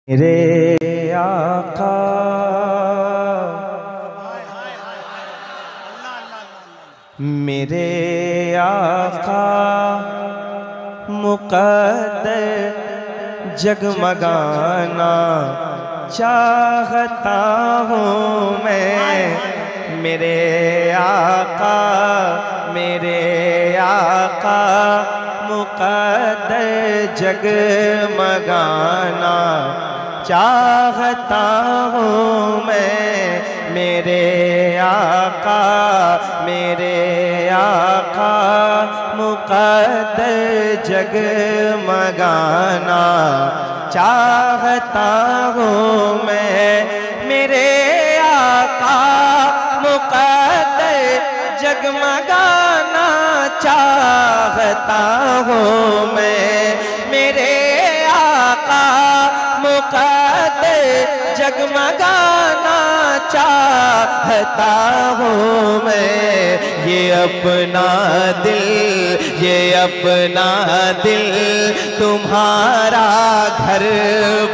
मेरे आका मेरे आका मुक़द्दर जगमगाना चाहता हूँ मैं। मेरे आका मुक़द्दर जगमगाना चाहता हूँ मैं। मेरे आका मुक़द्दर जगमगाना चाहता हूँ मैं। मेरे आका मुक़द्दर जगमगाना चाहता हूँ मैं। मेरे आका मुक़द्दर जगमगाना चाहता हूँ मैं। ये अपना दिल तुम्हारा घर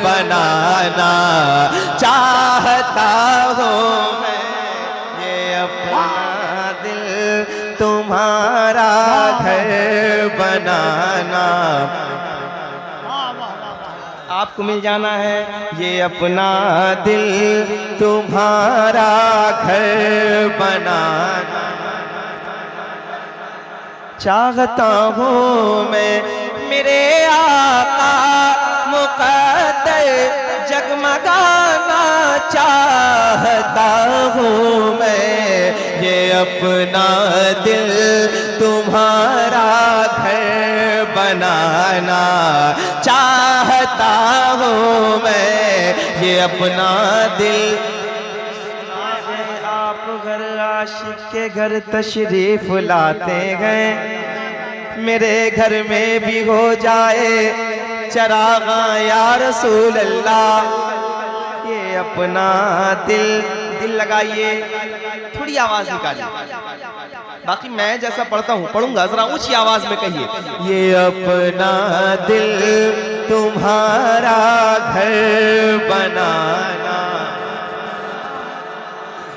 बनाना चाहता हूँ मैं। ये अपना दिल तुम्हारा घर बनाना आपको मिल जाना है। ये अपना दिल तुम्हारा घर बनाना चाहता हूँ मैं। मेरे आका मुक़द्दर जगमगाना चाहता हूँ मैं। ये अपना दिल तुम्हारा घर बनाना चाहता हूँ मैं। ये अपना दिल आप घर आशिक के घर तशरीफ लाते हैं। मेरे घर में भी हो जाए चरागा या रसूल अल्लाह। ये अपना दिल लगाइए, थोड़ी आवाज निकालिए। बाकी मैं जैसा पढ़ता हूँ पढ़ूंगा, जरा ऊंची आवाज में कहिए। ये अपना दिल तुम्हारा घर बनाना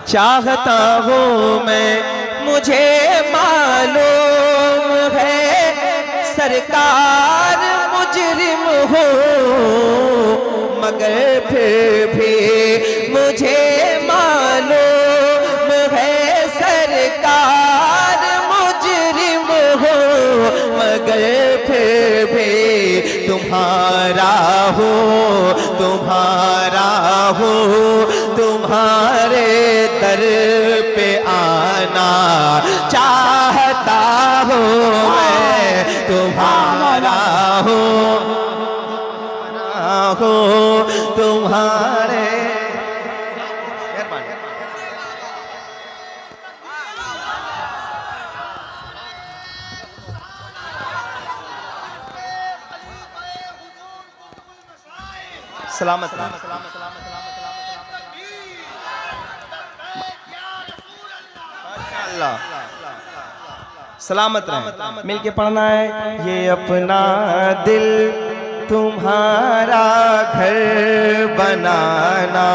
चाहता हूँ मैं। मुझे मालूम है सरकार मुजरिम हो, मगर फिर भी मुझे मालूम है सरकार मुजरिम हो, मगर फिर भी तुम्हारा हो तुम्हारे दर पे आना चाहता हूँ मैं। तुम्हारा हो तुम्हारे सलामत सलामत रहे। मिलके पढ़ना है। ये अपना दिल तुम्हारा घर बनाना।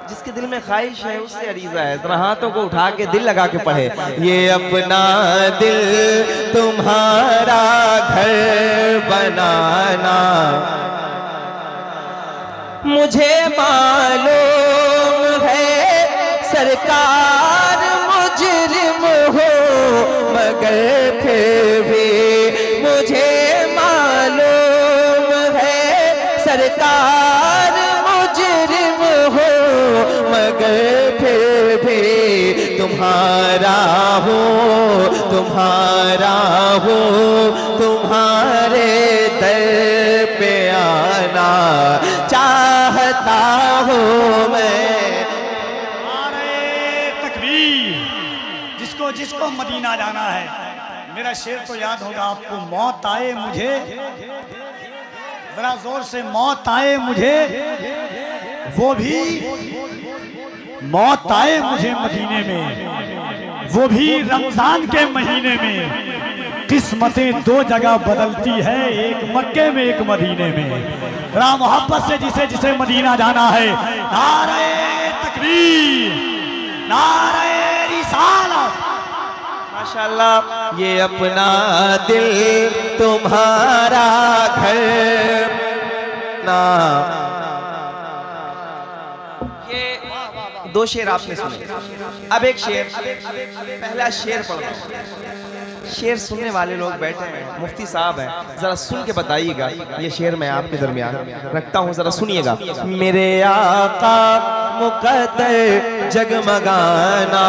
जिसके दिल में ख्वाहिश है उससे अरीजा है। जरा हाथों को उठा के दिल लगा के पढ़े। ये अपना दिल तुम्हारा घर बनाना। मुझे मालूम है सरकार मुजरिम हो, मगर फिर भी मुझे मालूम है सरकार मुजरिम हो, मगर फिर भी तुम्हारा हो तुम्हारे दर पे आना चाहता हूँ मैं। जिसको मदीना जाना है, मेरा शेर तो याद होगा आपको। मौत आए मुझे, बड़ा जोर से मौत आए मुझे, वो भी मौत आए मुझे मदीने में, वो भी रमजान के महीने में। किस्मतें दो जगह बदलती है, एक मक्के में एक मदीने में। राम मोहब्बत से जिसे जिसे मदीना जाना है, नारे तकबीर, नारे रिसालत। माशाल्लाह। ये अपना दिल तुम्हारा घर ना। ये दो शेर आपने सुने, अब एक शेर, पहला शेर पढ़ लो। शेर सुनने वाले लोग बैठे हैं, मुफ्ती साहब हैं, जरा सुन के बताइएगा। ये शेर मैं आपके दरमियान रखता हूँ, जरा सुनिएगा। मेरे आका मुकद्दर जगमगाना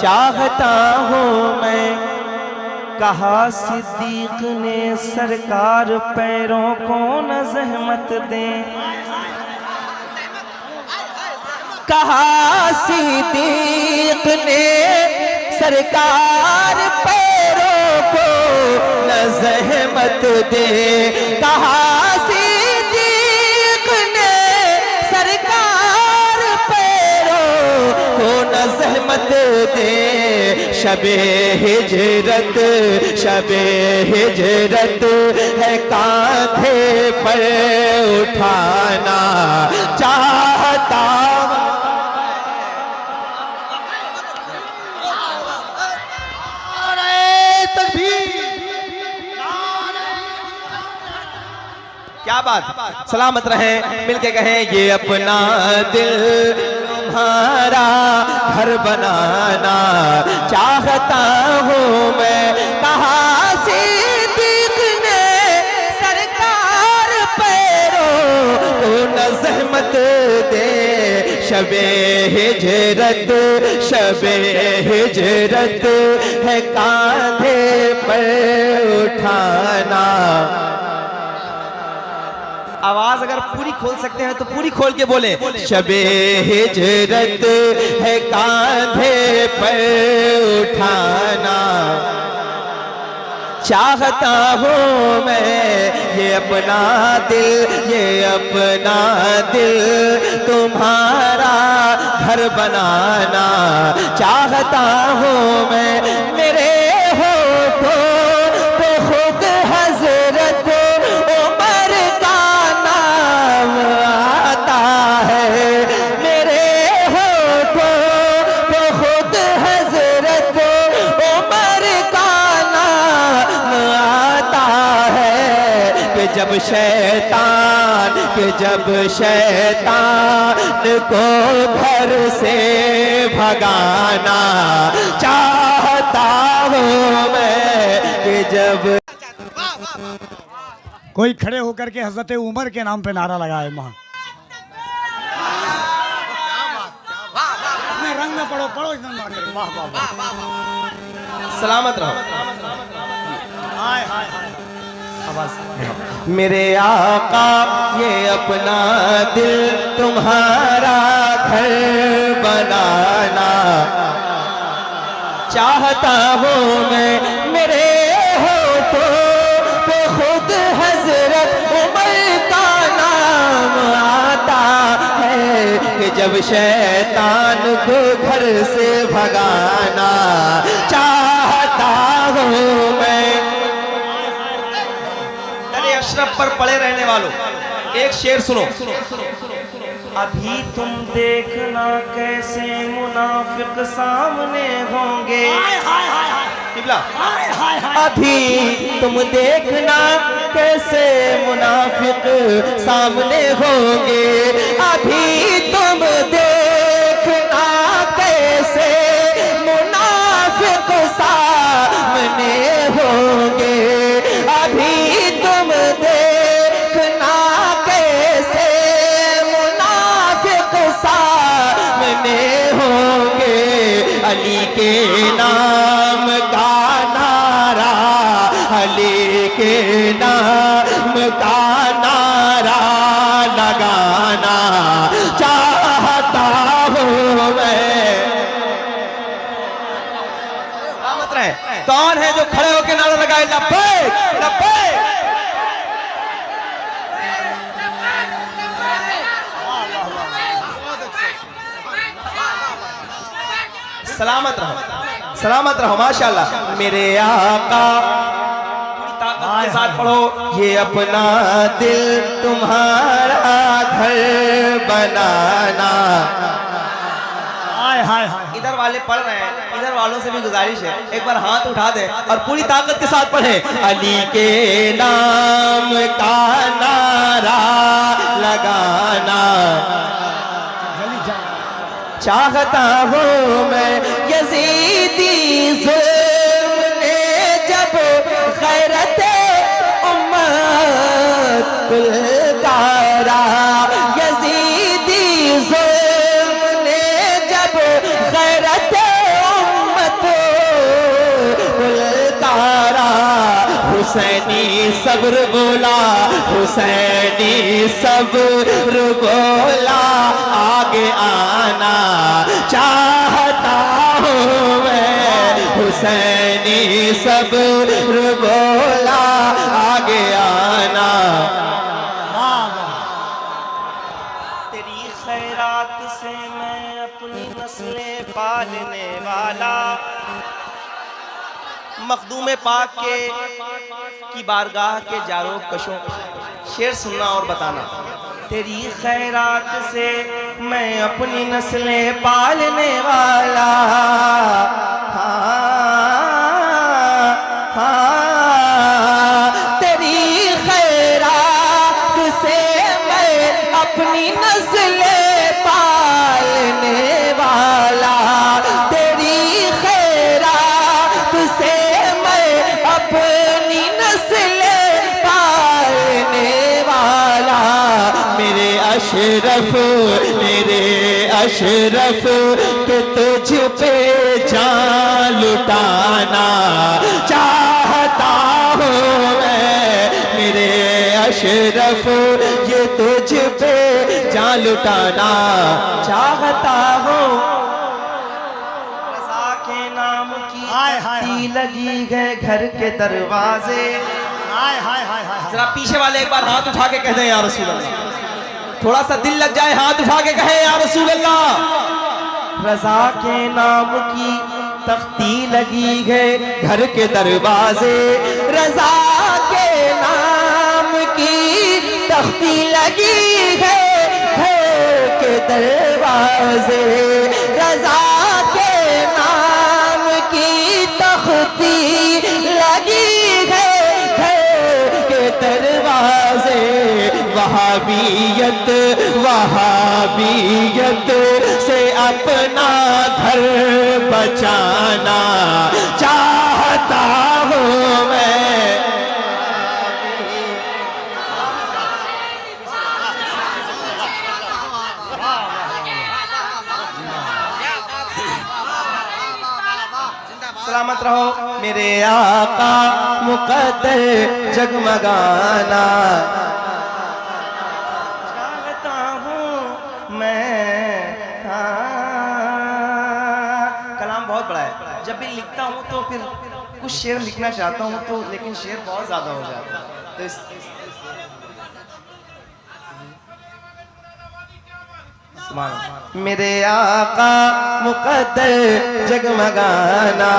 चाहता हूँ मैं, कहा सिद्दीक ने सरकार पैरों को न ज़हमत दें। कहा सिद्दीक ने सरकार पैरों को न ज़हमत दे। कहा सिद्दीक ने सरकार पैरों को न ज़हमत दे। शबे हिजरत, शबे हिजरत है कांधे पर उठाना चाहता। क्या बात, सलामत रहें, मिलके कहें। ये अपना दिल तुम्हारा घर बनाना चाहता हूँ मैं, कहा सिद्दीक ने सरकार पैरों को न ज़हमत दे। शबे हिजरत, शबे हिजरत है कांधे पर उठाना। आवाज अगर पूरी खोल सकते हैं तो पूरी खोल के बोले। शबे हिजरत है कांधे पर उठाना चाहता हूँ मैं। ये अपना दिल, ये अपना दिल तुम्हारा घर बनाना चाहता हूँ मैं। मेरे होठों पे खुद हजरत उमर का नाम आता है। मेरे होठों पे खुद हजरत उमर का नाम आता है। कि जब शैतान, कि जब शैतान को घर से भगाना चाहता हूँ मैं। कि जब कोई खड़े होकर के हजरत उमर के नाम पे नारा लगाए। मां अपने रंग में पढ़ो, पढ़ो एकदम। वाह वाह वाह, सलामत रहो। हाय हाय हाय। मेरे आका ये अपना दिल तुम्हारा घर बनाना चाहता हूँ मैं। मेरे होठों पे खुद हजरत उमर का नाम आता है। कि जब शैतान को घर से भगाना चाहता हूँ मैं। अशरफ पर पड़े रहने वालों, एक शेर सुनो। अभी तुम देखना कैसे मुनाफिक सामने होंगे। अभी तुम देखना कैसे मुनाफिक सामने होंगे। अभी तुम देखना कैसे मुनाफिक सामने होंगे। अभी तुम देखना कैसे मुनाफिक सामने होंगे। अली के नाम का नारा, अली के नाम का नारा लगाना चाहता हूँ मैं। कौन है जो खड़े होकर नारा लगाए? लब्बैक लब्बैक। सलामत रहो, सलामत रहो। माशाल्लाह। मेरे आका के साथ पढ़ो। ये अपना दिल तुम्हारा घर बनाना। हाय हाय हाय। इधर वाले पढ़ रहे हैं, इधर वालों से भी गुजारिश है एक बार हाथ उठा दे और पूरी ताकत के साथ पढ़े। अली के नाम का नारा लगाना चाहता हूँ मैं। यजीदी जुल्म ने जब गैरत उम्मत कुलकारा, यजीदी जुल्म ने जब गैरत उम्मत कुलकारा, हुसैनी सब्र बोला, हुसैनी सब्र बोला, आगे आना चाहता हूँ मैं। हुसैनी सब्र बोला, आगे आना। तेरी खैरात से मैं अपनी नस्लें पालने वाला, मखदूम पाक के की बारगाह के जारो कशों। शेर सुनना और बताना। तेरी खैरात से मैं अपनी नस्लें पालने वाला, तेरी खैरात से मैं अपनी नस्लें पालने वाला, तेरी खैरात से मैं अपनी नस्लें पालने वाला। मेरे अशरफ के तुझ पे जान लुटाना चाहता हूँ मैं। मेरे अशरफ ये तुझ पे जान लुटाना चाहता हूँ। रज़ा के नाम की लगी है घर के दरवाजे। हाय हाय हाय हाय। जरा पीछे वाले एक बार हाथ उठा के कह दें या रसूल अल्लाह। थोड़ा सा दिल लग जाए, हाथ उठा के कहे या रसूल अल्लाह। रज़ा के नाम की तख्ती लगी है घर के दरवाजे, रज़ा के नाम की तख्ती लगी है घर के दरवाजे, रज़ा के नाम की तख्ती लगी है घर के दरवाजे। वहाबियत से अपना घर बचाना चाहता हूँ मैं। सलामत रहो मेरे आका मुकद्दर जगमगाना चाहता हूँ मैं। कलाम बहुत बड़ा है, जब भी लिखता हूँ तो फिर कुछ शेर लिखना चाहता हूँ तो लेकिन शेर बहुत ज़्यादा हो जाता है तो मेरे आका मुकद्दर जगमगाना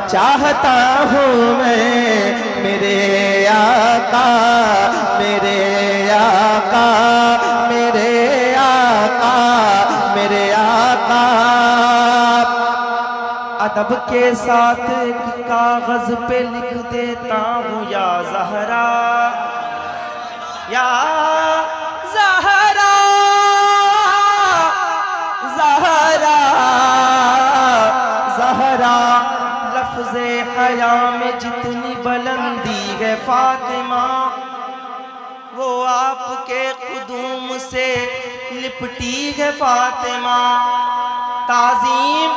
चाहता हूँ मैं। मेरे आका मेरे आका मेरे आका मेरे आका। अदब के साथ कागज पे लिख देता हूँ या ज़हरा या ज़हरा ज़हरा ज़हरा। लफ्ज़े हया में जितनी बुलंदी है फातिमा, वो आपके कुदूम से लिपटी है फातिमा। ताज़ीम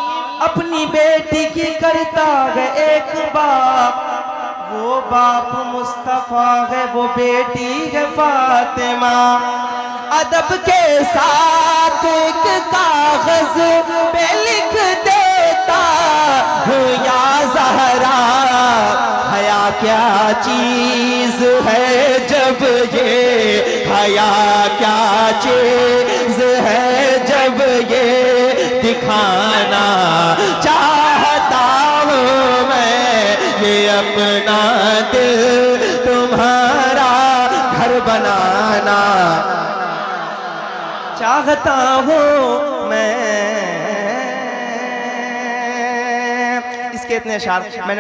अपनी बेटी की करता है एक बाप, वो बाप मुस्तफा है वो बेटी है फातिमा। अदब के साथ एक कागज पे लिख देता हूँ या ज़हरा। हया क्या चीज़ है जब ये, हया क्या चीज़ है जब ये दिखाना चाहता हूँ मैं। ये अपना दिल तुम चाहता हूँ मैं। इसके इतने अशार मैंने